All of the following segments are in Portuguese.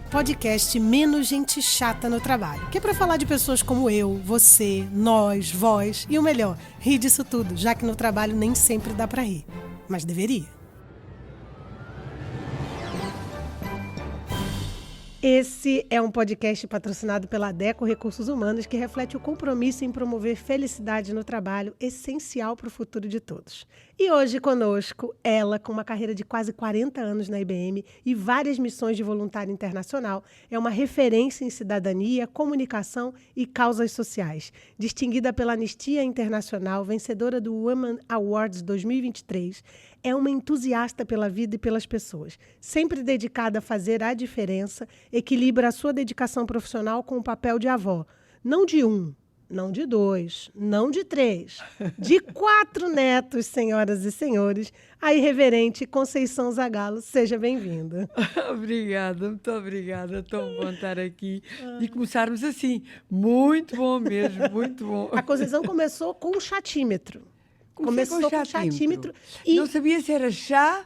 podcast menos gente chata no trabalho, que é para falar de pessoas como eu, você, nós, vós e o melhor, rir disso tudo, já que no trabalho nem sempre dá para rir, mas deveria. Esse é um podcast patrocinado pela Deco Recursos Humanos que reflete o compromisso em promover felicidade no trabalho, essencial para o futuro de todos. E hoje conosco, ela, com uma carreira de quase 40 anos na IBM e várias missões de voluntário internacional, é uma referência em cidadania, comunicação e causas sociais. Distinguida pela Anistia Internacional, vencedora do Women Awards 2023, é uma entusiasta pela vida e pelas pessoas, sempre dedicada a fazer a diferença, equilibra a sua dedicação profissional com o papel de avó. Não de um, não de dois, não de três, de 4 netos, senhoras e senhores, a irreverente Conceição Zagallo. Seja bem-vinda. Obrigada, muito obrigada. Tão bom estar aqui e começarmos assim. Muito bom mesmo, muito bom. A Conceição começou com um chatímetro. Começou com chatímetro e... Não sabia se era chá,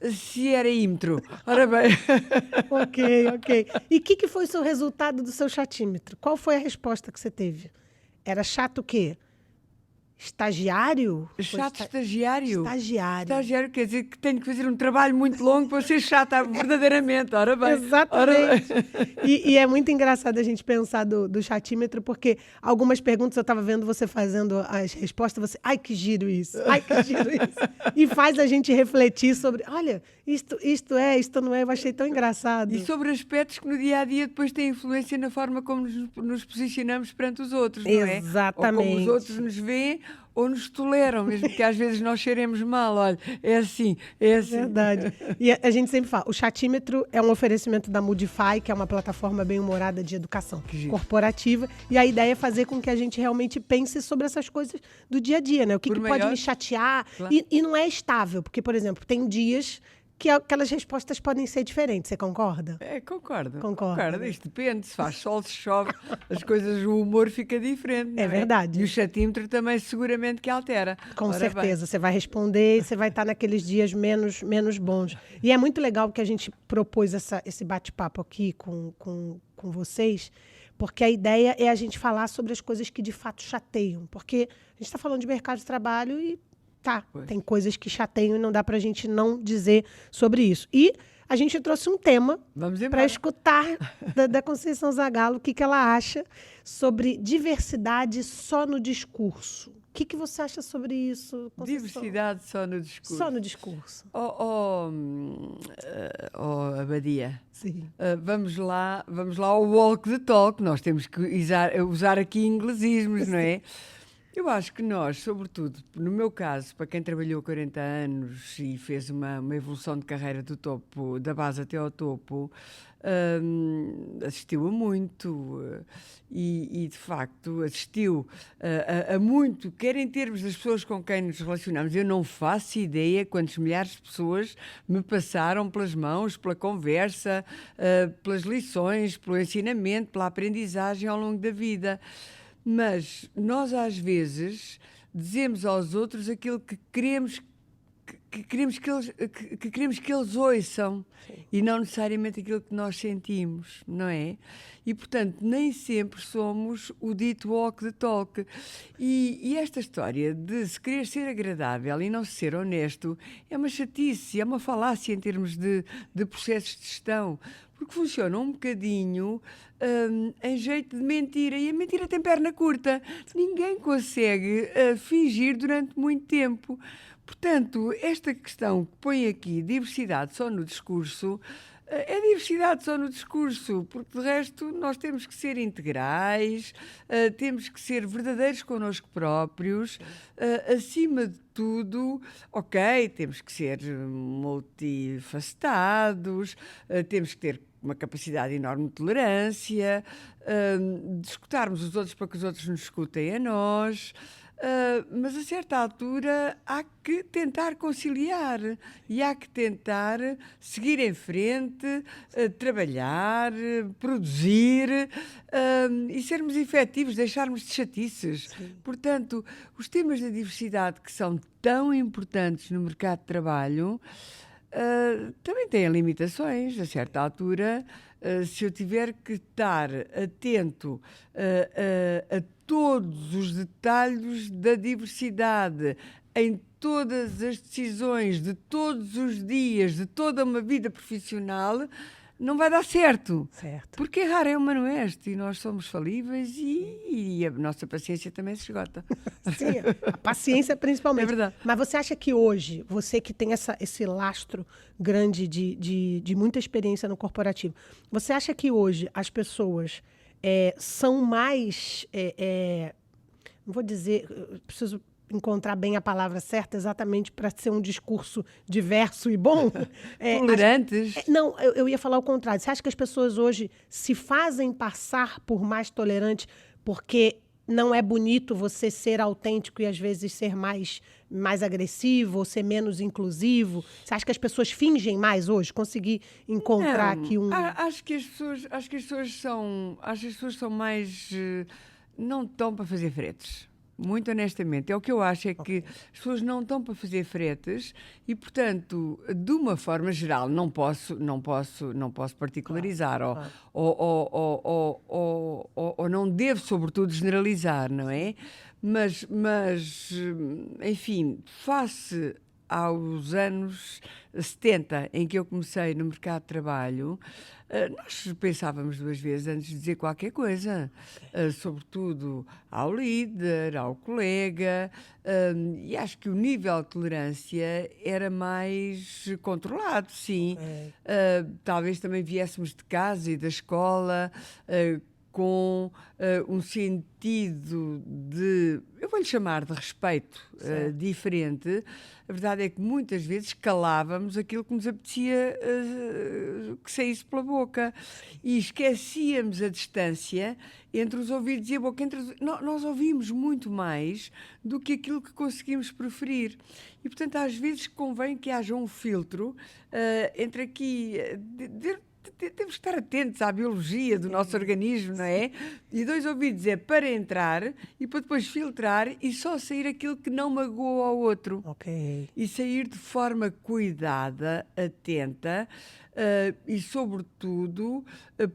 se era ímetro. Ora bem. Ok. E o que foi o seu resultado do seu chatímetro? Qual foi a resposta que você teve? Era chato o quê? Estagiário? Chato estagiário? Estagiário. Estagiário quer dizer que tenho que fazer um trabalho muito longo para ser chata verdadeiramente. Ora bem. Exatamente. Ora bem. E é muito engraçado a gente pensar do chatímetro, porque algumas perguntas eu estava vendo você fazendo as respostas, você, ai que giro isso. E faz a gente refletir sobre, olha, isto não é, eu achei tão engraçado. E sobre aspectos que no dia-a-dia depois têm influência na forma como nos posicionamos perante os outros, não é? Exatamente. Ou como os outros nos veem ou nos toleram, mesmo que às vezes nós cheiremos mal. Olha, é assim. Verdade. E a gente sempre fala, o chatímetro é um oferecimento da Moodify, que é uma plataforma bem-humorada de educação corporativa, e a ideia é fazer com que a gente realmente pense sobre essas coisas do dia a dia, né? O que pode me chatear, claro. E não é estável, porque, por exemplo, tem dias que aquelas respostas podem ser diferentes, você concorda? Concordo. Né? Isto depende, se faz sol, se chove, as coisas, o humor fica diferente. Não é verdade. E o chatímetro também seguramente que altera. Com certeza, você vai responder e você vai estar naqueles dias menos bons. E é muito legal que a gente propôs esse bate-papo aqui com vocês, porque a ideia é a gente falar sobre as coisas que de fato chateiam, porque a gente está falando de mercado de trabalho e tem coisas que chateiam e não dá pra gente não dizer sobre isso. E a gente trouxe um tema para escutar da Conceição Zagallo o que ela acha sobre diversidade só no discurso. O que você acha sobre isso, Conceição? Diversidade só no discurso. Só no discurso. Abadia. Sim. Vamos lá ao walk the talk. Nós temos que usar aqui inglesismos, não é? Eu acho que nós, sobretudo, no meu caso, para quem trabalhou 40 anos e fez uma evolução de carreira do topo, da base até ao topo, assistiu a muito e de facto, assistiu a muito, quer em termos das pessoas com quem nos relacionamos. Eu não faço ideia quantas milhares de pessoas me passaram pelas mãos, pela conversa, pelas lições, pelo ensinamento, pela aprendizagem ao longo da vida. Mas nós, às vezes, dizemos aos outros aquilo que queremos que eles ouçam. Sim. E não necessariamente aquilo que nós sentimos, não é? E, portanto, nem sempre somos o dito walk the talk. E esta história de se querer ser agradável e não ser honesto é uma chatice, é uma falácia em termos de processos de gestão. Porque funciona um bocadinho em jeito de mentira. E a mentira tem perna curta. Ninguém consegue fingir durante muito tempo. Portanto, esta questão que põe aqui, diversidade só no discurso, é diversidade só no discurso, porque de resto nós temos que ser integrais, temos que ser verdadeiros connosco próprios, acima de tudo, temos que ser multifacetados, temos que ter uma capacidade enorme de tolerância, de escutarmos os outros para que os outros nos escutem a nós. Mas a certa altura há que tentar conciliar e há que tentar seguir em frente, trabalhar, produzir e sermos efetivos, deixarmos de chatices. Sim. Portanto, os temas da diversidade que são tão importantes no mercado de trabalho também têm limitações. A certa altura, se eu tiver que estar atento a todos os detalhes da diversidade, em todas as decisões de todos os dias, de toda uma vida profissional, não vai dar certo. Certo. Porque errar é humano e nós somos falíveis e a nossa paciência também se esgota. Sim, a paciência principalmente. É verdade. Mas você acha que hoje, você que tem esse lastro grande de muita experiência no corporativo, você acha que hoje as pessoas são mais... não vou dizer... eu preciso encontrar bem a palavra certa exatamente para ser um discurso diverso e bom. Tolerantes? Não, eu ia falar o contrário. Você acha que as pessoas hoje se fazem passar por mais tolerantes porque não é bonito você ser autêntico e às vezes ser mais agressivo ou ser menos inclusivo? Você acha que as pessoas fingem mais hoje? Conseguir encontrar Não, aqui um... acho que as pessoas são mais... não estão para fazer fretes. Muito honestamente. É o que eu acho, é que as pessoas não estão para fazer fretes e, portanto, de uma forma geral, não posso particularizar, Claro. ou não devo, sobretudo, generalizar, não é? Mas enfim, face aos anos 70, em que eu comecei no mercado de trabalho, nós pensávamos duas vezes antes de dizer qualquer coisa, sobretudo ao líder, ao colega, e acho que o nível de tolerância era mais controlado, sim. Talvez também viéssemos de casa e da escola com um sentido de, eu vou-lhe chamar de respeito diferente. A verdade é que muitas vezes calávamos aquilo que nos apetecia que saísse pela boca e esquecíamos a distância entre os ouvidos e a boca. Nós ouvimos muito mais do que aquilo que conseguimos preferir. E, portanto, às vezes convém que haja um filtro entre aqui... temos que estar atentos à biologia do nosso organismo, não é? E dois ouvidos é para entrar e para depois filtrar e só sair aquilo que não magoa ao outro. Ok. E sair de forma cuidada, atenta e, sobretudo,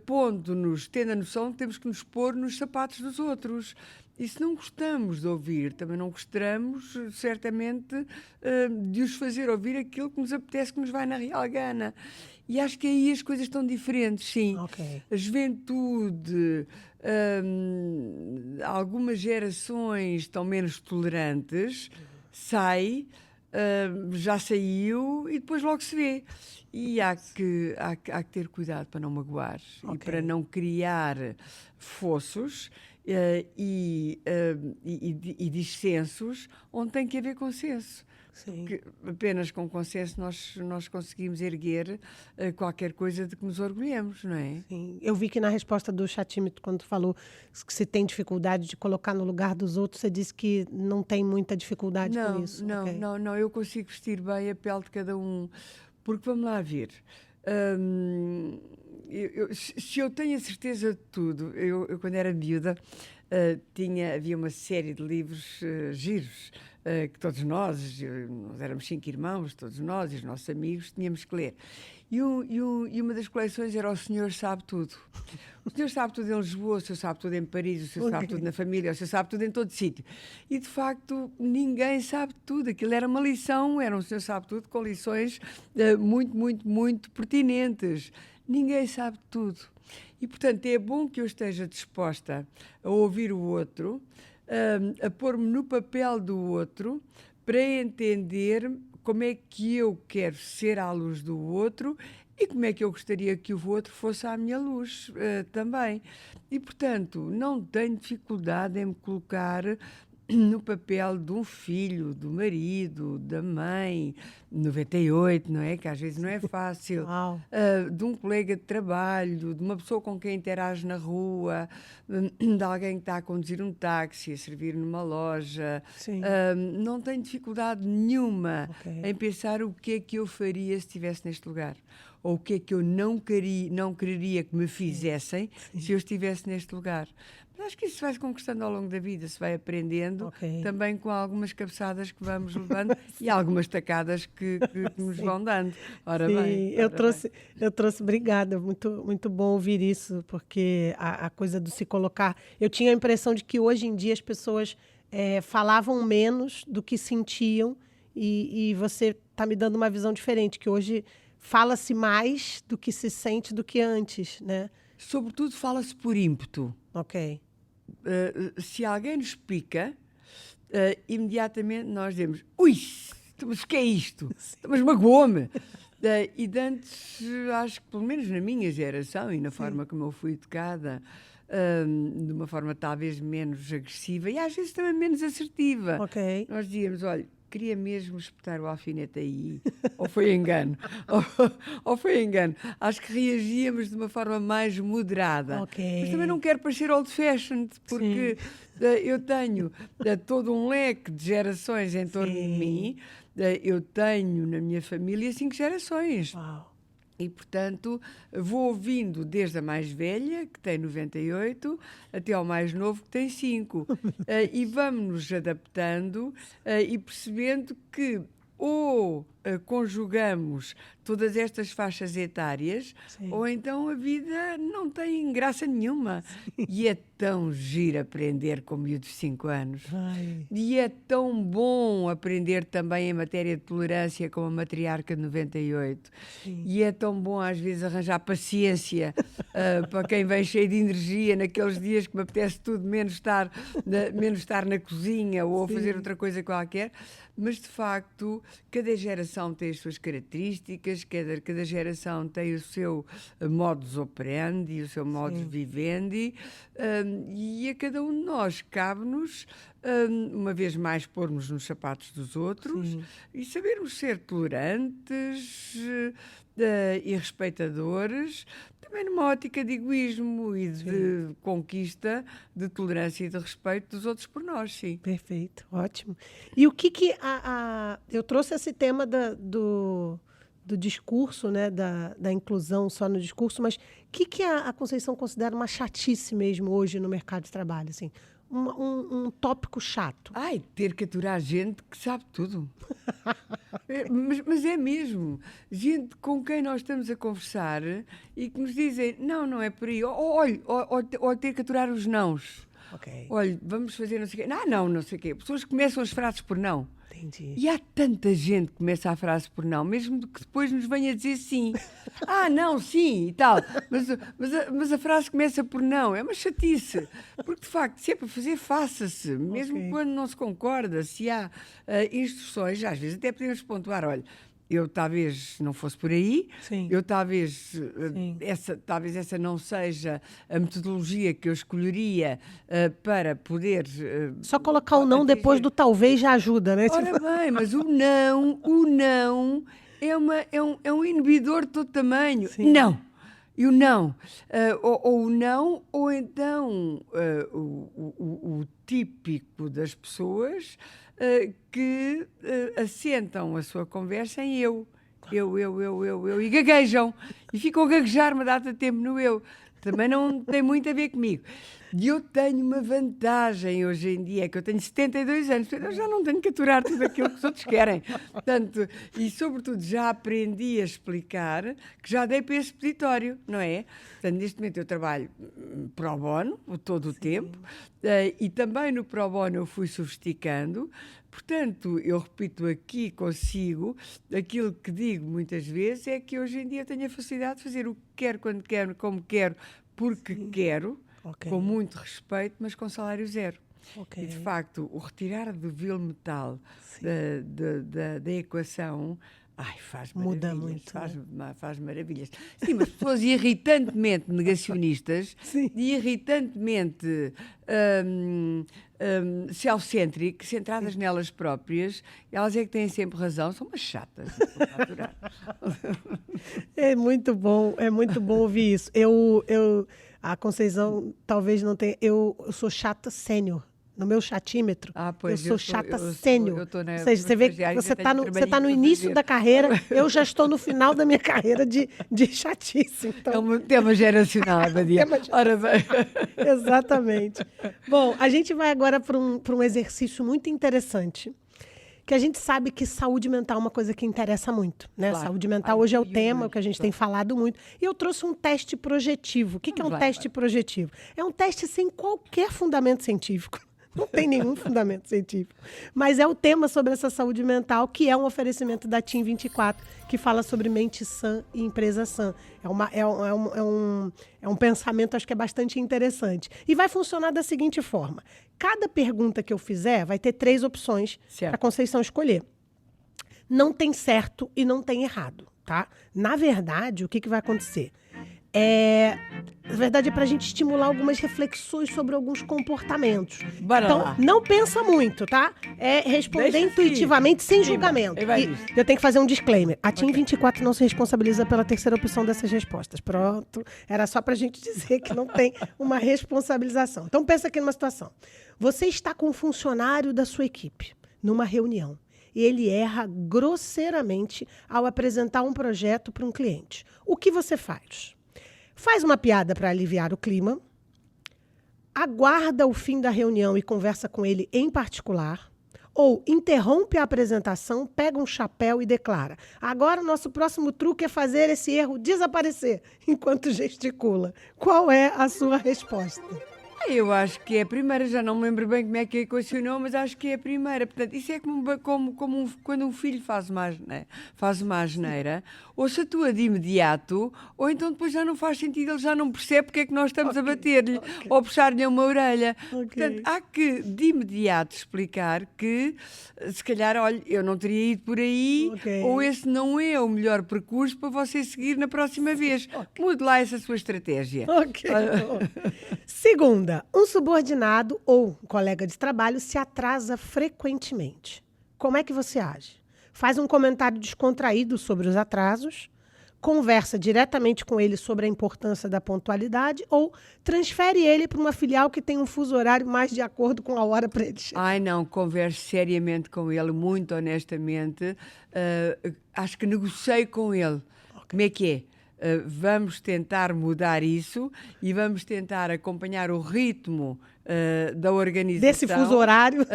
pondo-nos, tendo a noção que temos que nos pôr nos sapatos dos outros. E se não gostamos de ouvir, também não gostamos, certamente, de os fazer ouvir aquilo que nos apetece, que nos vai na real gana. E acho que aí as coisas estão diferentes, sim. Ok. A juventude, algumas gerações estão menos tolerantes, já saiu e depois logo se vê. E há que ter cuidado para não magoar e para não criar fossos e dissensos onde tem que haver consenso. Sim. Que apenas com consenso nós conseguimos erguer qualquer coisa de que nos orgulhemos, não é? Sim. Eu vi que na resposta do Chatímetro, quando falou que você tem dificuldade de colocar no lugar dos outros, você disse que não tem muita dificuldade com isso. Não, eu consigo vestir bem a pele de cada um. Porque vamos lá ver. Se eu tenho a certeza de tudo, eu quando era miúda, havia uma série de livros giros que todos nós éramos 5 irmãos, todos nós e os nossos amigos tínhamos que ler. E uma das coleções era O Senhor Sabe Tudo. O Senhor sabe tudo em Lisboa, o Senhor sabe tudo em Paris, o Senhor sabe tudo na família, o Senhor sabe tudo em todo sítio. E, de facto, ninguém sabe tudo. Aquilo era uma lição, era um Senhor Sabe Tudo com lições muito, muito, muito pertinentes. Ninguém sabe tudo. E, portanto, é bom que eu esteja disposta a ouvir o outro, a pôr-me no papel do outro, para entender como é que eu quero ser à luz do outro e como é que eu gostaria que o outro fosse à minha luz também. E, portanto, não tenho dificuldade em me colocar no papel de um filho, do marido, da mãe, 98, não é? Que às vezes não é fácil. De um colega de trabalho, de uma pessoa com quem interage na rua, de alguém que está a conduzir um táxi, a servir numa loja. Não tenho dificuldade nenhuma em pensar o que é que eu faria se estivesse neste lugar. Ou o que é que eu não quereria que me fizessem se eu estivesse neste lugar. Mas acho que isso vai-se conquistando ao longo da vida, se vai aprendendo, também com algumas cabeçadas que vamos levando e algumas tacadas que nos vão dando. Ora Sim, bem. eu trouxe, obrigada, muito bom ouvir isso, porque a coisa do se colocar. Eu tinha a impressão de que hoje em dia as pessoas falavam menos do que sentiam, e você está me dando uma visão diferente, que hoje fala-se mais do que se sente do que antes, né? Sobretudo fala-se por ímpeto. Ok. Se alguém nos pica, imediatamente nós dizemos: ui, mas o que é isto? Mas magoou-me. E de antes, acho que pelo menos na minha geração e na forma como eu fui educada, de uma forma talvez menos agressiva e às vezes também menos assertiva. Nós dizíamos: olha, queria mesmo espetar o alfinete aí, ou foi engano, ou foi engano. Acho que reagíamos de uma forma mais moderada. Mas também não quero parecer old-fashioned, porque eu tenho todo um leque de gerações em torno de mim. Eu tenho na minha família 5 gerações. Uau. E, portanto, vou ouvindo desde a mais velha, que tem 98, até ao mais novo, que tem 5. E vamos-nos adaptando e percebendo que ou conjugamos todas estas faixas etárias, ou então a vida não tem graça nenhuma. E é tão giro aprender com miúdos de 5 anos. E é tão bom aprender também em matéria de tolerância com a matriarca de 98. E é tão bom às vezes arranjar paciência para quem vem cheio de energia naqueles dias que me apetece tudo menos estar na cozinha ou fazer outra coisa qualquer. Mas, de facto, cada geração tem as suas características, cada geração tem o seu modus operandi, o seu modus vivendi, e a cada um de nós cabe-nos, uma vez mais, pormos nos sapatos dos outros e sabermos ser tolerantes e respeitadores, também numa ótica de egoísmo e de conquista, de tolerância e de respeito dos outros por nós, sim. Perfeito, ótimo. E o que eu trouxe esse tema do discurso, né, da inclusão só no discurso, mas o que a Conceição considera uma chatice mesmo hoje no mercado de trabalho, assim? Um tópico chato. Ai, ter que aturar gente que sabe tudo. Mas é mesmo. Gente com quem nós estamos a conversar e que nos dizem: não é por aí. Ou ter que aturar os nãos. Olha, vamos fazer não sei o quê. Não sei o quê. Pessoas que começam as frases por não. Entendi. E há tanta gente que começa a frase por não, mesmo que depois nos venha dizer sim. Não, sim e tal. Mas a frase começa por não. É uma chatice. Porque, de facto, se é para fazer, faça-se. Mesmo quando não se concorda, se há instruções, às vezes até podemos pontuar: olha, eu talvez não fosse por aí, eu talvez essa não seja a metodologia que eu escolheria para poder... Só colocar o não depois do talvez já ajuda, né? Ora bem, mas o não é um inibidor de todo tamanho. Não! E o não, ou o não, ou então o típico das pessoas que assentam a sua conversa em eu, e gaguejam, e ficam a gaguejar uma data de tempo no eu. Também não tem muito a ver comigo. E eu tenho uma vantagem hoje em dia, é que eu tenho 72 anos, portanto, eu já não tenho que aturar tudo aquilo que os outros querem. Portanto, e, sobretudo, já aprendi a explicar que já dei para esse peditório, não é? Portanto, neste momento eu trabalho pro bono, todo o tempo, e também no pro bono eu fui sofisticando. Portanto, eu repito aqui consigo, aquilo que digo muitas vezes é que hoje em dia tenho a facilidade de fazer o que quero, quando quero, como quero, porque quero, com muito respeito, mas com salário zero. E, de facto, o retirar do vil metal da equação... faz maravilhas. Muda muito. Faz maravilhas. Sim, mas pessoas irritantemente negacionistas e irritantemente self-centric, centradas nelas próprias, elas é que têm sempre razão, são umas chatas. É muito bom ouvir isso. A Conceição talvez não tenha... Eu sou chata sênior. no meu chatímetro, eu sou chata eu sênior. tô Ou seja, você vê que você tá no início da carreira, eu já estou no final da minha carreira de chatice. Então, É um tema geracional, Abadia. Ora bem. Exatamente. Bom, a gente vai agora para um exercício muito interessante, que a gente sabe que saúde mental é uma coisa que interessa muito, né? Claro. Saúde mental hoje é o tema, o que a gente tem falado muito. E eu trouxe um teste projetivo. O que é um teste projetivo? É um teste sem qualquer fundamento científico. Não tem nenhum fundamento científico. Mas é o tema sobre essa saúde mental, que é um oferecimento da Team 24, que fala sobre mente sã e empresa sã. É um pensamento, acho que é bastante interessante. E vai funcionar da seguinte forma. Cada pergunta que eu fizer vai ter 3 opções para a Conceição escolher. Não tem certo e não tem errado, tá? Na verdade, o que vai acontecer? Na verdade, é para a gente estimular algumas reflexões sobre alguns comportamentos. Então, não pensa muito, tá? Responder intuitivamente, sem julgamento. E eu tenho que fazer um disclaimer. A Team 24 não se responsabiliza pela terceira opção dessas respostas. Pronto. Era só para a gente dizer que não tem uma responsabilização. Então, pensa aqui numa situação. Você está com um funcionário da sua equipe numa reunião. E ele erra grosseiramente ao apresentar um projeto para um cliente. O que você faz? Faz uma piada para aliviar o clima, aguarda o fim da reunião e conversa com ele em particular, ou interrompe a apresentação, pega um chapéu e declara: agora o nosso próximo truque é fazer esse erro desaparecer, enquanto gesticula. Qual é a sua resposta? Eu acho que é a primeira, já não me lembro bem como é que equacionou, mas acho que é a primeira. Portanto, isso é quando um filho faz uma asneira, ou se atua de imediato, ou então depois já não faz sentido, ele já não percebe porque é que nós estamos a bater-lhe, ou puxar-lhe uma orelha. Portanto, há que de imediato explicar que, se calhar, olha, eu não teria ido por aí, ou esse não é o melhor percurso para você seguir na próxima vez. Mude lá essa sua estratégia. Segunda, um subordinado ou um colega de trabalho se atrasa frequentemente. Como é que você age? Faz um comentário descontraído sobre os atrasos, conversa diretamente com ele sobre a importância da pontualidade ou transfere ele para uma filial que tem um fuso horário mais de acordo com a hora para ele chegar? Ai, não, converse seriamente com ele, muito honestamente. Acho que negociei com ele. Como é que é? Vamos tentar mudar isso e vamos tentar acompanhar o ritmo da organização. Desse fuso horário?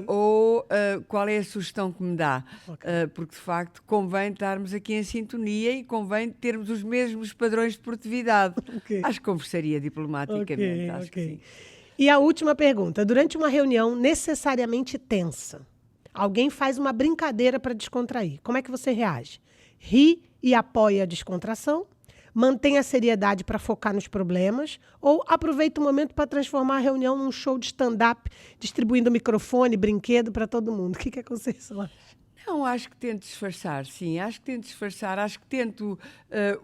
Ou qual é a sugestão que me dá? Porque, de facto, convém estarmos aqui em sintonia e convém termos os mesmos padrões de produtividade. Acho que conversaria diplomaticamente. Acho que sim. E a última pergunta. Durante uma reunião necessariamente tensa, alguém faz uma brincadeira para descontrair. Como é que você reage? Ri e apoia a descontração? Mantém a seriedade para focar nos problemas, ou aproveita o momento para transformar a reunião num show de stand-up, distribuindo microfone, brinquedo para todo mundo? O que a Conceição acha? Não, acho que tento disfarçar, sim. Acho que tento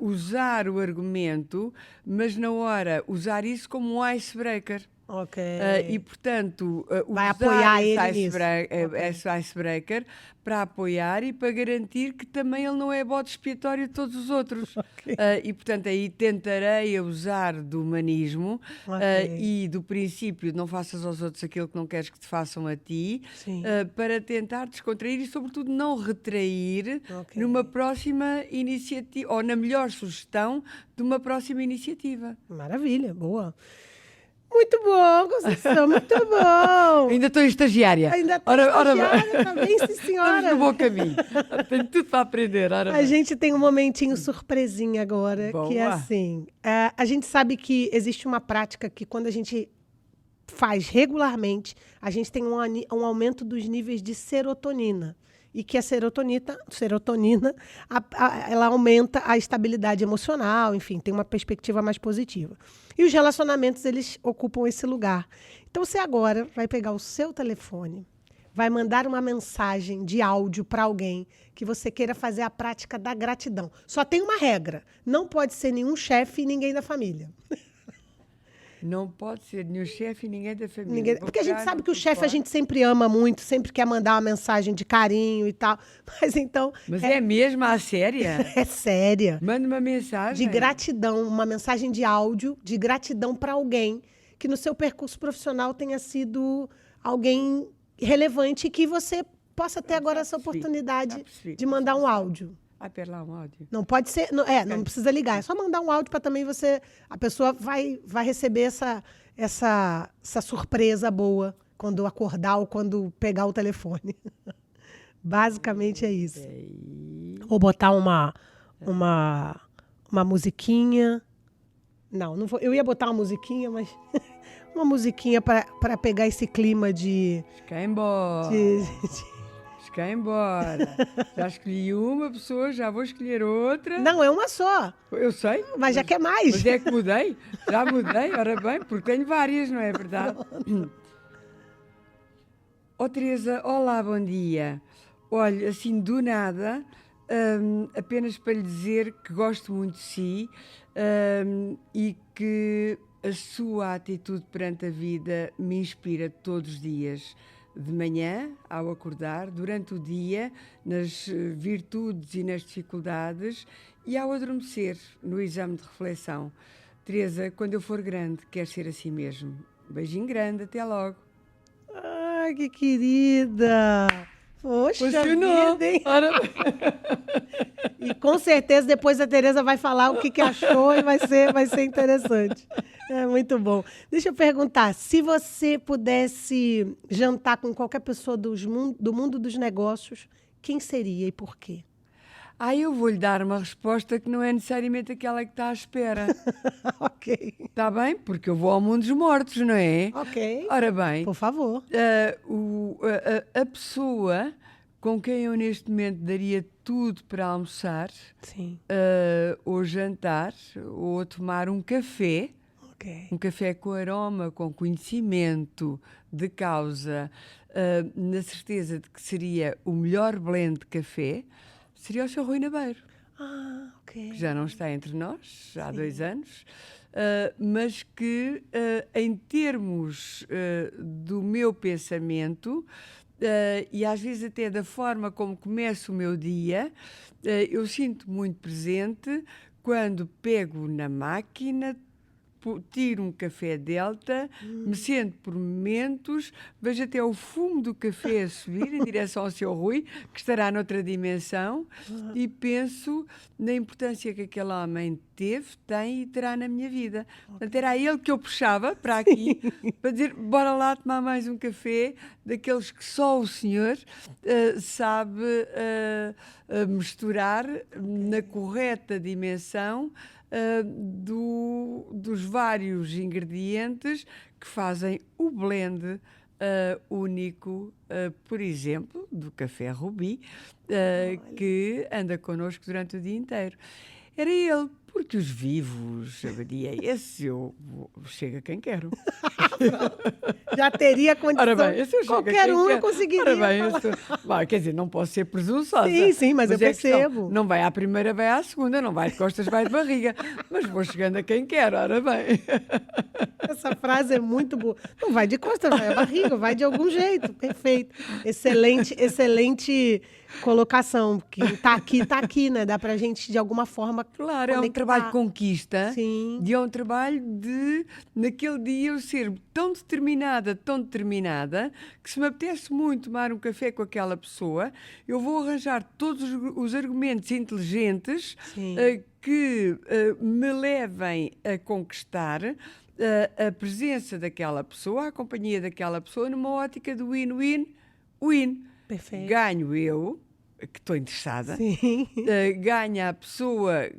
usar o argumento, mas na hora usar isso como um icebreaker. E, portanto, vai apoiar esse icebreaker para apoiar e para garantir que também ele não é bode expiatório de todos os outros. E, portanto, aí tentarei usar do humanismo e do princípio de não faças aos outros aquilo que não queres que te façam a ti, para tentar descontrair e, sobretudo, não retrair numa próxima iniciativa, ou na melhor sugestão de uma próxima iniciativa. Maravilha, boa. Muito bom, Conceição, muito bom. Ainda estou estagiária. Ainda estou estagiária também, sim, senhora. Estamos no bom caminho. Tenho tudo para aprender. A gente tem um momentinho surpresinha agora, que é assim. A gente sabe que existe uma prática que quando a gente faz regularmente, a gente tem um aumento dos níveis de serotonina. E que a serotonina ela aumenta a estabilidade emocional, enfim, tem uma perspectiva mais positiva. E os relacionamentos, eles ocupam esse lugar. Então, você agora vai pegar o seu telefone, vai mandar uma mensagem de áudio para alguém que você queira fazer a prática da gratidão. Só tem uma regra, não pode ser nenhum chefe e ninguém da família. Não pode ser nenhum chefe e ninguém da família. Porque a gente sabe que o chefe a gente sempre ama muito, sempre quer mandar uma mensagem de carinho e tal. Mas então... Mas é mesmo a séria? É séria. Manda uma mensagem. De gratidão, uma mensagem de áudio, de gratidão para alguém que no seu percurso profissional tenha sido alguém relevante que você possa ter agora essa percebi, oportunidade percebi. de mandar um áudio. Pera lá, um áudio. Não pode ser, não precisa ligar, é só mandar um áudio para também a pessoa vai receber essa surpresa boa quando acordar ou quando pegar o telefone. Basicamente é isso. Ou botar uma musiquinha. Não vou, eu ia botar uma musiquinha, mas uma musiquinha para pegar esse clima de... Cá embora. Cá embora. Já escolhi uma pessoa, já vou escolher outra. Não, é uma só. Eu sei. Mas já quer mais. Mas é que mudei. Já mudei, ora bem, porque tenho várias, não é verdade? Teresa, olá, bom dia. Olha, assim, do nada, apenas para lhe dizer que gosto muito de si e que a sua atitude perante a vida me inspira todos os dias. De manhã, ao acordar, durante o dia, nas virtudes e nas dificuldades e ao adormecer, no exame de reflexão. Teresa, quando eu for grande, quero ser assim mesmo. Beijinho grande, até logo. Ai, que querida! Poxa Funcionou. vida, hein? E com certeza depois a Teresa vai falar o que achou e vai ser interessante. É muito bom. Deixa eu perguntar, se você pudesse jantar com qualquer pessoa do mundo dos negócios, quem seria e por quê? Eu vou-lhe dar uma resposta que não é necessariamente aquela que está à espera. Ok. Está bem? Porque eu vou ao mundo dos mortos, não é? Ok. Ora bem, Por favor. a pessoa com quem eu neste momento daria tudo para almoçar, Sim. ou jantar, ou tomar um café, Ok. um café com aroma, com conhecimento de causa, na certeza de que seria o melhor blend de café, seria o Sr. Rui Nabeiro, Ok. que já não está entre nós, já há 2 anos, mas que, em termos do meu pensamento, e às vezes até da forma como começo o meu dia, eu sinto muito presente quando pego na máquina, tiro um café Delta, me sento por momentos, vejo até o fumo do café a subir em direção ao Sr. Rui, que estará noutra dimensão, e penso na importância que aquele homem teve, tem e terá na minha vida. Portanto, era ele que eu puxava para aqui, para dizer, bora lá tomar mais um café, daqueles que só o senhor sabe misturar na correta dimensão dos vários ingredientes que fazem o blend único, por exemplo, do café Rubi, que anda connosco durante o dia inteiro. Era ele, porque os vivos, Abadia, esse chega quem quero. Já teria condição. Ora bem, esse eu chego qualquer um quer. conseguiria. Ora bem, quer dizer, não posso ser presunçosa. Sim, mas eu percebo. Não vai à primeira, vai à segunda, não vai de costas, vai de barriga. Mas vou chegando a quem quer, ora bem. Essa frase é muito boa. Não vai de costas, vai à barriga, vai de algum jeito. Perfeito. Excelente colocação. Que tá aqui, né? Dá pra gente, de alguma forma, claro, conectar. É um trabalho de conquista. Sim. E é um trabalho de, naquele dia, eu ser tão determinada, que se me apetece muito tomar um café com aquela pessoa, eu vou arranjar todos os argumentos inteligentes que me levem a conquistar a presença daquela pessoa, a companhia daquela pessoa, numa ótica de win-win-win. Perfeito. Ganho eu, que estou interessada, ganha a pessoa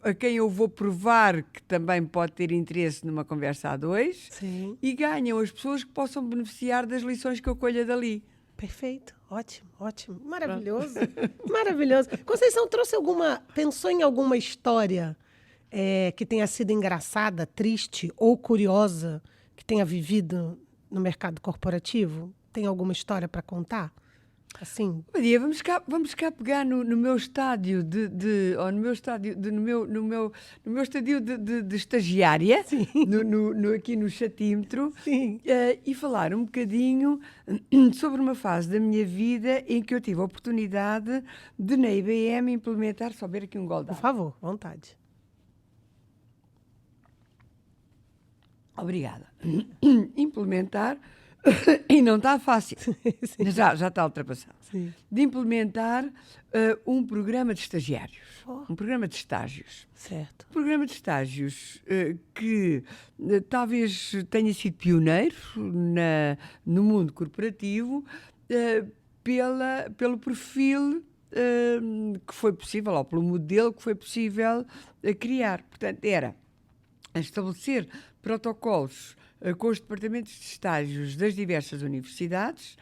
a quem eu vou provar que também pode ter interesse numa conversa a 2, e ganham as pessoas que possam beneficiar das lições que eu colha dali. Perfeito, ótimo, maravilhoso, maravilhoso. Conceição, pensou em alguma história que tenha sido engraçada, triste ou curiosa, que tenha vivido no mercado corporativo? Tem alguma história para contar? Assim. Maria, vamos cá pegar no meu estádio no meu estadio de estagiária, aqui no chatímetro, e falar um bocadinho sobre uma fase da minha vida em que eu tive a oportunidade de, na IBM, implementar, só beber aqui um gole de água. Por favor, vontade. Obrigada. Implementar e não está fácil, Sim. já está ultrapassado, Sim. de implementar um programa de estagiários, Oh. um programa de estágios. Certo. Um programa de estágios que talvez tenha sido pioneiro no mundo corporativo pelo perfil que foi possível, ou pelo modelo que foi possível criar. Portanto, era estabelecer protocolos com os departamentos de estágios das diversas universidades,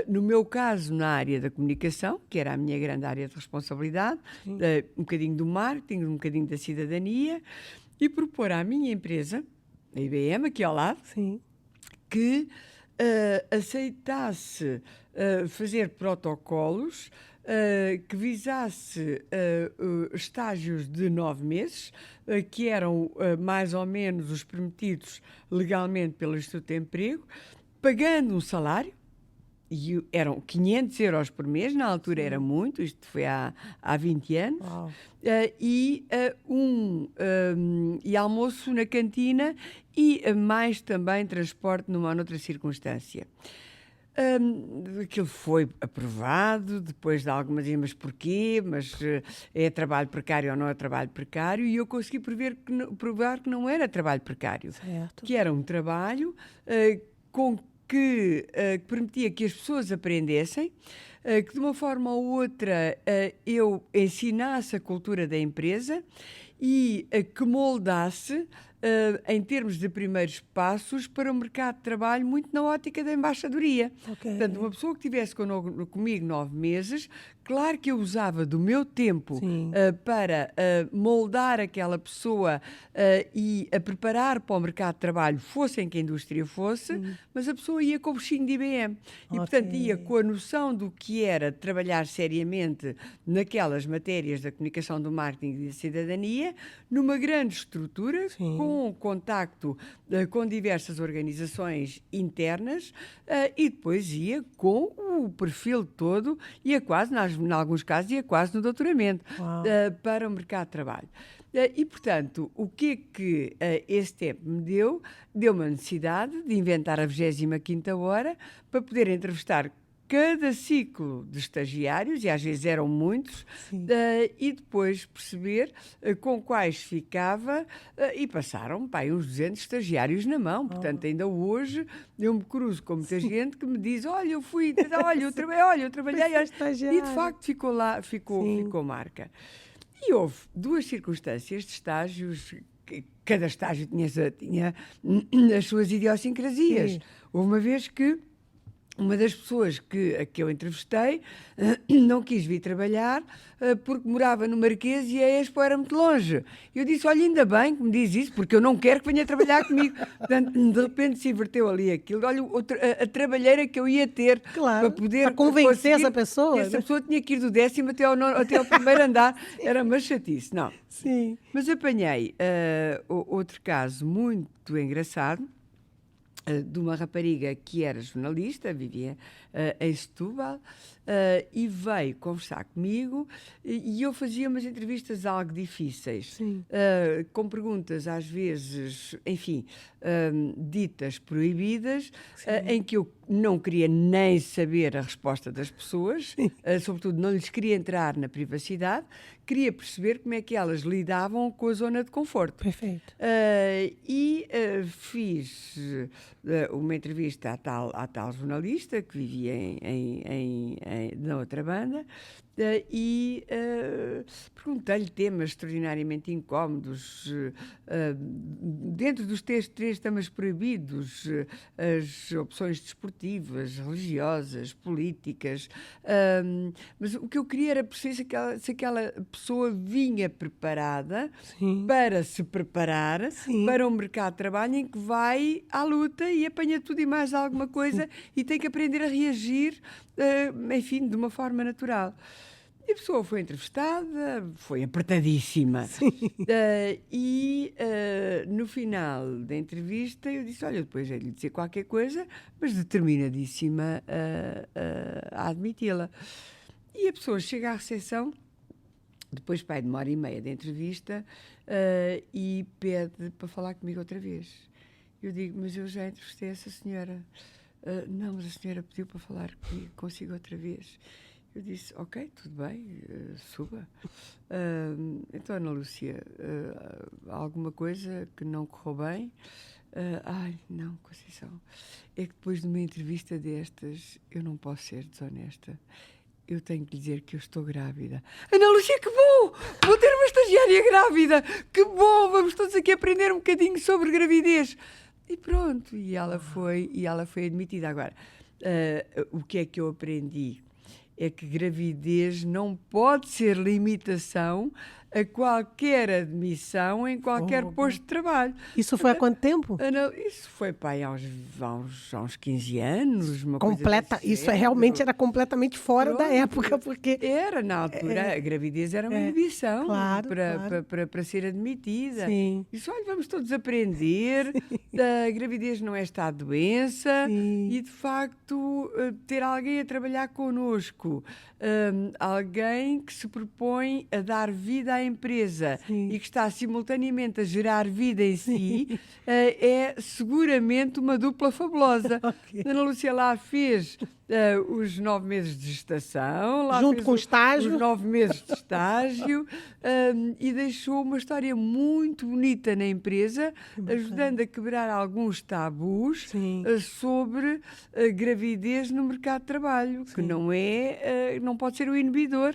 no meu caso, na área da comunicação, que era a minha grande área de responsabilidade, um bocadinho do marketing, um bocadinho da cidadania, e propor à minha empresa, a IBM, aqui ao lado, Sim. que aceitasse fazer protocolos que visasse estágios de 9 meses, que eram mais ou menos os permitidos legalmente pelo Instituto de Emprego, pagando um salário, e eram 500 euros por mês, na altura era muito, isto foi há 20 anos, e almoço na cantina e mais também transporte numa ou noutra circunstância. Aquilo foi aprovado, depois de algumas dizem, mas porquê? Mas é trabalho precário ou não é trabalho precário? E eu consegui provar que não era trabalho precário. Certo. Que era um trabalho que permitia que as pessoas aprendessem, que de uma forma ou outra eu ensinasse a cultura da empresa e que moldasse em termos de primeiros passos para o mercado de trabalho muito na ótica da embaixadoria. Ok. Portanto, uma pessoa que estivesse comigo 9 meses, claro que eu usava do meu tempo para moldar aquela pessoa e a preparar para o mercado de trabalho, fosse em que a indústria fosse, mas a pessoa ia com o bichinho de IBM. E, portanto, ia com a noção do que era trabalhar seriamente naquelas matérias da comunicação, do marketing e da cidadania, numa grande estrutura, com contacto com diversas organizações internas e depois ia com o perfil todo, ia quase, em alguns casos, ia quase no doutoramento para o mercado de trabalho. E, portanto, o que é que esse tempo me deu? Deu-me a necessidade de inventar a 25ª hora para poder entrevistar cada ciclo de estagiários, e às vezes eram muitos, e depois perceber com quais ficava, e passaram uns 200 estagiários na mão. Portanto, ainda hoje eu me cruzo com muita gente que me diz, olha, eu fui, olha, eu trabalhei, e de facto ficou lá, ficou marca. E houve 2 circunstâncias de estágios, cada estágio tinha as suas idiosincrasias. Houve uma vez que uma das pessoas que eu entrevistei não quis vir trabalhar porque morava no Marquês e a Expo era muito longe. Eu disse, olha, ainda bem que me diz isso, porque eu não quero que venha trabalhar comigo. Portanto, de repente se inverteu ali aquilo. Olha, a trabalheira que eu ia ter para poder... Para convencer essa pessoa. Essa pessoa tinha que ir do 10º até ao primeiro andar. Era uma chatice. Não. Sim. Mas apanhei outro caso muito engraçado, de uma rapariga que era jornalista, vivia em Setúbal, e veio conversar comigo e eu fazia umas entrevistas algo difíceis, com perguntas às vezes, enfim, ditas proibidas, em que eu não queria nem saber a resposta das pessoas, sobretudo não lhes queria entrar na privacidade, queria perceber como é que elas lidavam com a zona de conforto. Perfeito. Fiz uma entrevista à tal jornalista que vivia na outra banda e perguntei-lhe temas extraordinariamente incómodos, dentro dos 3 temas proibidos, as opções desportivas, religiosas, políticas, mas o que eu queria era perceber se aquela pessoa vinha preparada para se preparar para um mercado de trabalho em que vai à luta e apanha tudo e mais alguma coisa e tem que aprender a reagir, enfim, de uma forma natural. E a pessoa foi entrevistada, foi apertadíssima. No final da entrevista eu disse, olha, depois é lhe dizer qualquer coisa, mas determinadíssima a admiti-la. E a pessoa chega à recepção, depois de 1h30 de entrevista, e pede para falar comigo outra vez. Eu digo, mas eu já entrevistei essa senhora. Não, mas a senhora pediu para falar comigo, consigo outra vez. Eu disse, ok, tudo bem, suba. Então, Ana Lúcia, há alguma coisa que não correu bem? Ai, não, Conceição, é que depois de uma entrevista destas, eu não posso ser desonesta. Eu tenho que lhe dizer que eu estou grávida. Ana Lúcia, que bom! Vou ter uma estagiária grávida! Que bom! Vamos todos aqui aprender um bocadinho sobre gravidez. E pronto, e ela foi admitida. Agora, o que é que eu aprendi? É que gravidez não pode ser limitação a qualquer admissão em qualquer posto de trabalho. Isso foi há quanto tempo? Isso foi pá, há uns 15 anos. Uma Completa, coisa isso realmente era completamente fora da época, porque... Era, na altura, a gravidez era uma inibição claro. para ser admitida. Sim. Isso, olha, vamos todos aprender, a gravidez não é estado de doença. Sim. E, de facto, ter alguém a trabalhar connosco, alguém que se propõe a dar vida à empresa. Sim. E que está simultaneamente a gerar vida em si, é seguramente uma dupla fabulosa. Okay. Ana Lúcia lá fez os 9 meses de gestação, lá junto com o estágio, os 9 meses de estágio, e deixou uma história muito bonita na empresa, ajudando a quebrar alguns tabus sobre a gravidez no mercado de trabalho, que não pode ser o inibidor,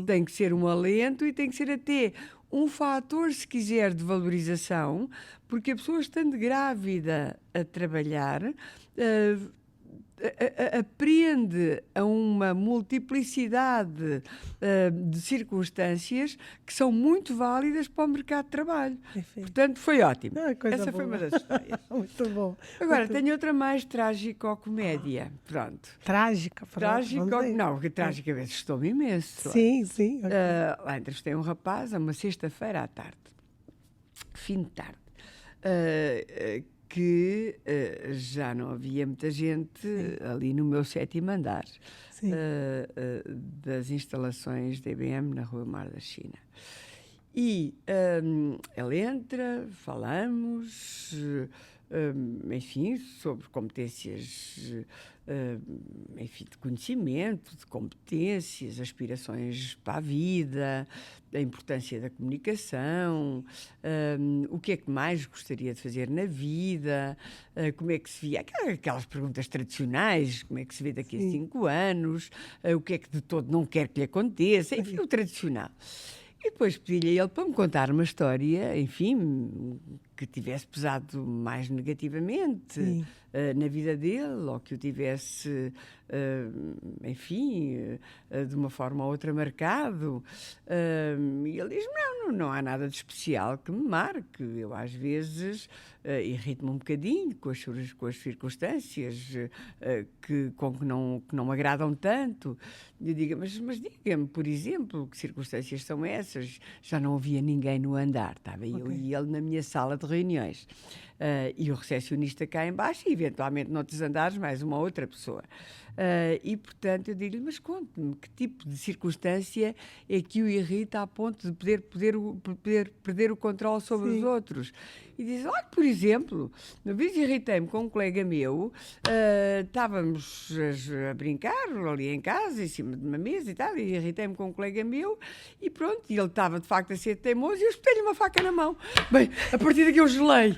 tem que ser um alento e tem que ser até um fator, se quiser, de valorização, porque a pessoa estando grávida a trabalhar aprende a uma multiplicidade de circunstâncias que são muito válidas para o mercado de trabalho. Perfeito. Portanto, foi ótimo. Essa foi uma das histórias. Muito bom. Agora, tenho outra mais trágico-comédia. Pronto. Trágica? Não, porque trágica vezes estou-me imenso. Sim, sim. Okay. Lá entrevistei um rapaz, uma sexta-feira à tarde, fim de tarde, que já não havia muita gente ali no meu 7º andar das instalações da IBM na Rua Mar da China. E ele entra, falamos, enfim, sobre competências, enfim, de conhecimento, de competências, aspirações para a vida, a importância da comunicação, o que é que mais gostaria de fazer na vida, como é que se via, aquelas perguntas tradicionais, como é que se vê daqui a 5 anos, o que é que de todo não quer que lhe aconteça, enfim, o tradicional. E depois pedi-lhe a ele para me contar uma história, enfim, que tivesse pesado mais negativamente na vida dele, ou que o tivesse, enfim, de uma forma ou outra marcado. E ele diz, não há nada de especial que me marque. Eu, às vezes, irrito-me um bocadinho com as circunstâncias que não me agradam tanto. Eu digo, mas diga-me, por exemplo, que circunstâncias são essas? Já não havia ninguém no andar, estava eu e ele na minha sala de reuniões. E o recepcionista cá em baixo e, eventualmente, noutros andares, mais uma outra pessoa. E, portanto, eu digo-lhe, mas conte-me, que tipo de circunstância é que o irrita a ponto de poder perder o controle sobre os outros? E diz, olha, por exemplo, uma vez irritei-me com um colega meu, estávamos a brincar ali em casa, em cima de uma mesa e tal, e irritei-me com um colega meu, e pronto, e ele estava de facto a ser teimoso, e eu espetei-lhe uma faca na mão. Bem, a partir daqui eu gelei,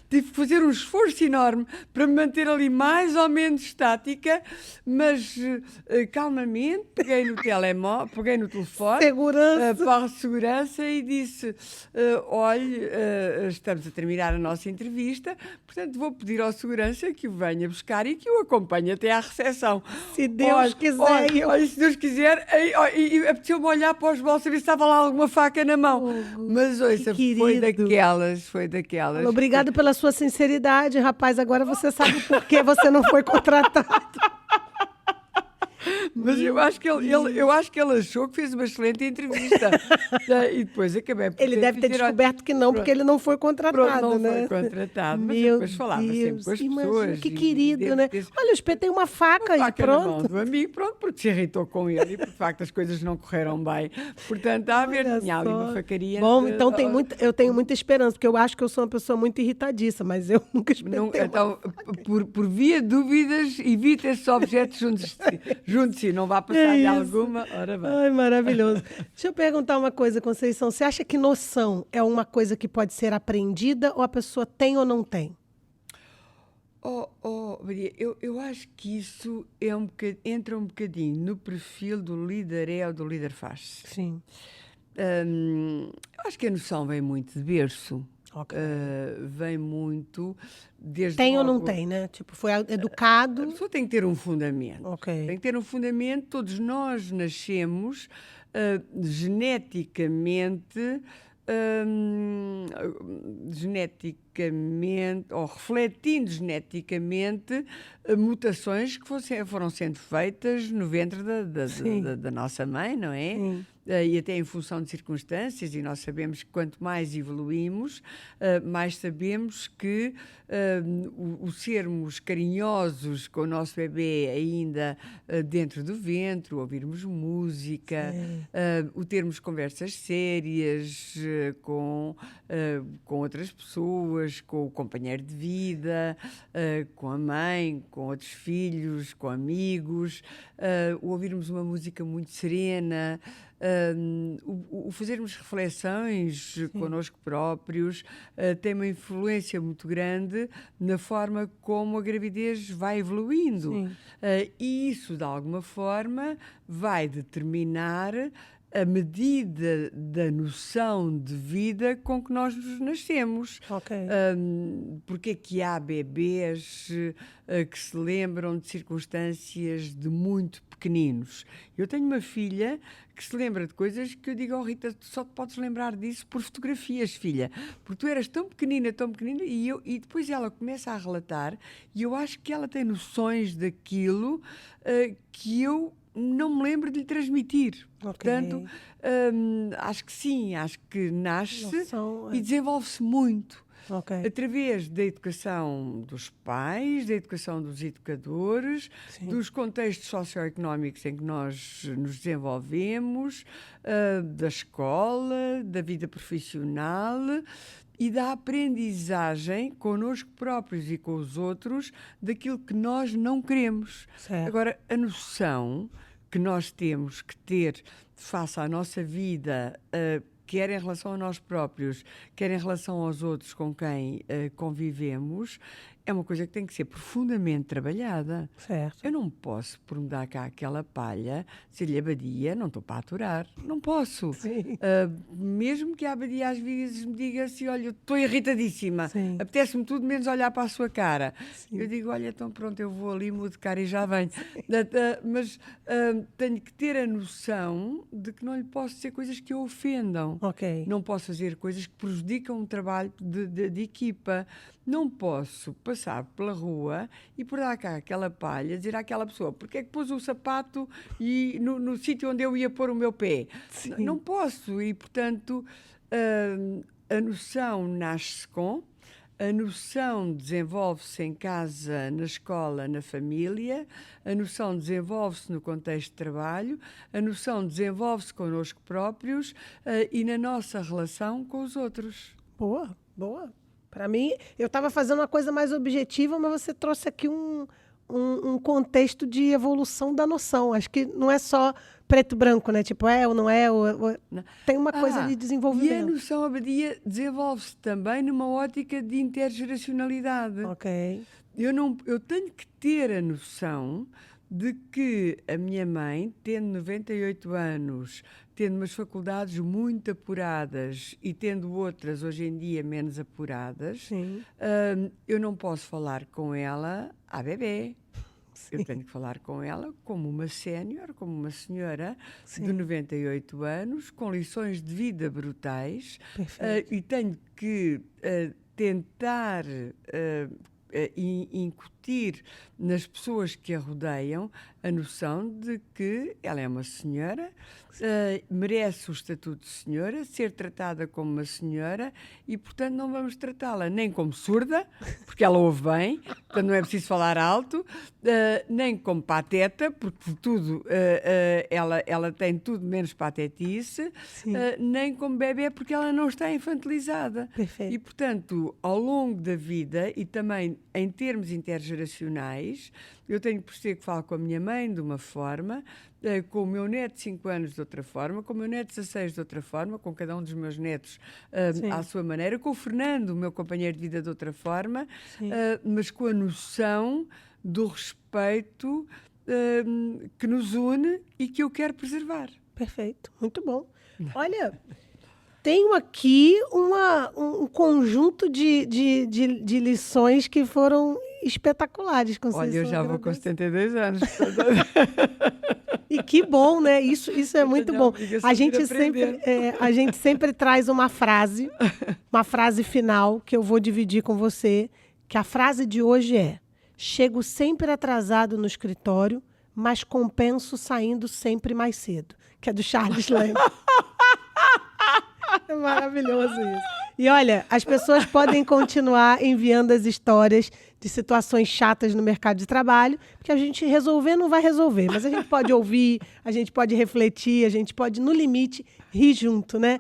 tive que fazer um esforço enorme para me manter ali mais ou menos estática, mas calmamente peguei no telefone, para a segurança e disse, olha, estamos a terminar a nossa entrevista, portanto vou pedir ao segurança que o venha buscar e que o acompanhe até à recepção. Se Deus quiser. Se Deus quiser, e apeteceu-me olhar para os bolsos a ver se estava lá alguma faca na mão. Mas ouça, foi daquelas. Obrigado pela sua sinceridade, rapaz. Agora você sabe por que você não foi contratado. Mas eu acho que ele achou que fez uma excelente entrevista. E depois acabei por Ele deve ter dizer, descoberto que não, porque ele não foi contratado, não né? foi contratado, mas Meu depois falava sempre Deus, com as imagina, pessoas. que e querido, deve né? ter Olha, o Espê tem uma faca e faca na mão pronto. do amigo, pronto, porque se irritou com ele e, por facto, as coisas não correram bem. Portanto, a haver, Olha tinha ali uma só. facaria. Bom, então eu tenho muita esperança, porque eu acho que eu sou uma pessoa muito irritadiça, mas eu nunca espetei Então, por via dúvidas, evite esses objetos junto de si. Não vá passar-lhe alguma. Ora bem. Ai, maravilhoso. Deixa eu perguntar uma coisa, Conceição. Você acha que noção é uma coisa que pode ser aprendida ou a pessoa tem ou não tem? Maria, eu acho que isso entra um bocadinho no perfil do líder ou do líder faz. Sim. Eu acho que a noção vem muito de berço. Ok. Vem muito desde Tem ou logo, não tem, né? Tipo, foi A educado. pessoa tem que ter um fundamento. Ok. Tem que ter um fundamento. Todos nós nascemos geneticamente, ou refletindo geneticamente mutações que foram sendo feitas no ventre da nossa mãe, não é? Sim. E até em função de circunstâncias, e nós sabemos que quanto mais evoluímos, mais sabemos que o sermos carinhosos com o nosso bebê ainda dentro do ventre, o ouvirmos música, o termos conversas sérias com outras pessoas, com o companheiro de vida, com a mãe, com outros filhos, com amigos, o ouvirmos uma música muito serena, o fazermos reflexões connosco próprios tem uma influência muito grande na forma como a gravidez vai evoluindo. E isso, de alguma forma, vai determinar a medida da noção de vida com que nós nos nascemos. Porque é que há bebês que se lembram de circunstâncias de muito pequeninos? Eu tenho uma filha que se lembra de coisas que eu digo, Rita, tu só te podes lembrar disso por fotografias, filha, porque tu eras tão pequenina, e depois ela começa a relatar, e eu acho que ela tem noções daquilo que eu não me lembro de lhe transmitir. Portanto, acho que sim, acho que nasce e desenvolve-se muito. Através da educação dos pais, da educação dos educadores, dos contextos socioeconómicos em que nós nos desenvolvemos, da escola, da vida profissional e da aprendizagem connosco próprios e com os outros daquilo que nós não queremos. Agora, a noção que nós temos que ter face à nossa vida, quer em relação a nós próprios, quer em relação aos outros com quem convivemos, é uma coisa que tem que ser profundamente trabalhada. Eu não posso, por me dar cá aquela palha, dizer-lhe abadia, não estou para aturar. Não posso. Mesmo que a abadia às vezes me diga assim, olha, estou irritadíssima, apetece-me tudo menos olhar para a sua cara. Eu digo, olha, então pronto, eu vou ali, mudo de cara e já venho. Mas tenho que ter a noção de que não lhe posso dizer coisas que o ofendam. Não posso fazer coisas que prejudicam o trabalho de equipa. Não posso passar pela rua e por dar cá aquela palha, dizer àquela pessoa porque é que pôs o sapato no sítio onde eu ia pôr o meu pé. Não posso. E, portanto, a noção nasce com, a noção desenvolve-se em casa, na escola, na família, a noção desenvolve-se no contexto de trabalho, a noção desenvolve-se connosco próprios e na nossa relação com os outros. Boa. Para mim, eu estava fazendo uma coisa mais objetiva, mas você trouxe aqui um contexto de evolução da noção. Acho que não é só preto e branco, né? Tipo, ou não é, tem uma coisa de desenvolvimento. E a noção abadia desenvolve-se também numa ótica de intergeracionalidade. Eu tenho que ter a noção de que a minha mãe, tendo 98 anos, tendo umas faculdades muito apuradas e tendo outras, hoje em dia, menos apuradas, eu não posso falar com ela à bebê. Eu tenho que falar com ela como uma sénior, como uma senhora de 98 anos, com lições de vida brutais, e tenho que tentar incutir nas pessoas que a rodeiam a noção de que ela é uma senhora, merece o estatuto de senhora, ser tratada como uma senhora e, portanto, não vamos tratá-la nem como surda, porque ela ouve bem, portanto não é preciso falar alto, nem como pateta, porque tudo, ela tem tudo menos patetice, nem como bebé, porque ela não está infantilizada. Perfeito. E, portanto, ao longo da vida e também em termos intergeracionais, eu tenho por ser que falo com a minha mãe de uma forma, com o meu neto de 5 anos de outra forma, com o meu neto de 16 de outra forma, com cada um dos meus netos à sua maneira, com o Fernando, o meu companheiro de vida, de outra forma, mas com a noção do respeito que nos une e que eu quero preservar. Perfeito, muito bom. Olha, tenho aqui um conjunto de lições que foram espetaculares. Olha, eu já vou com 72 anos. E que bom, né? Isso é muito bom. A gente sempre traz uma frase final que eu vou dividir com você, que a frase de hoje é: chego sempre atrasado no escritório, mas compenso saindo sempre mais cedo. Que é do Charles Lamb. É maravilhoso isso. E olha, as pessoas podem continuar enviando as histórias de situações chatas no mercado de trabalho, porque a gente resolver não vai resolver, mas a gente pode ouvir, a gente pode refletir, a gente pode, no limite, rir junto, né?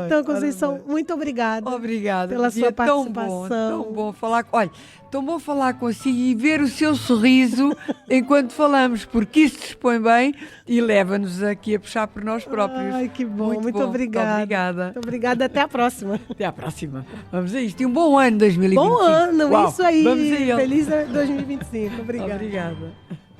Então, Conceição, muito obrigada. Obrigada pela sua participação. Tão bom falar. Olha, tão bom falar consigo e ver o seu sorriso enquanto falamos, porque isso dispõe bem e leva-nos aqui a puxar por nós próprios. Ai, que bom. Muito obrigada. Obrigada. Muito obrigada. Até a próxima. Até à próxima. Vamos a isto. E um bom ano 2025. Bom ano. Uau. Isso aí. Vamos a ele. Feliz 2025. Obrigada. Obrigada.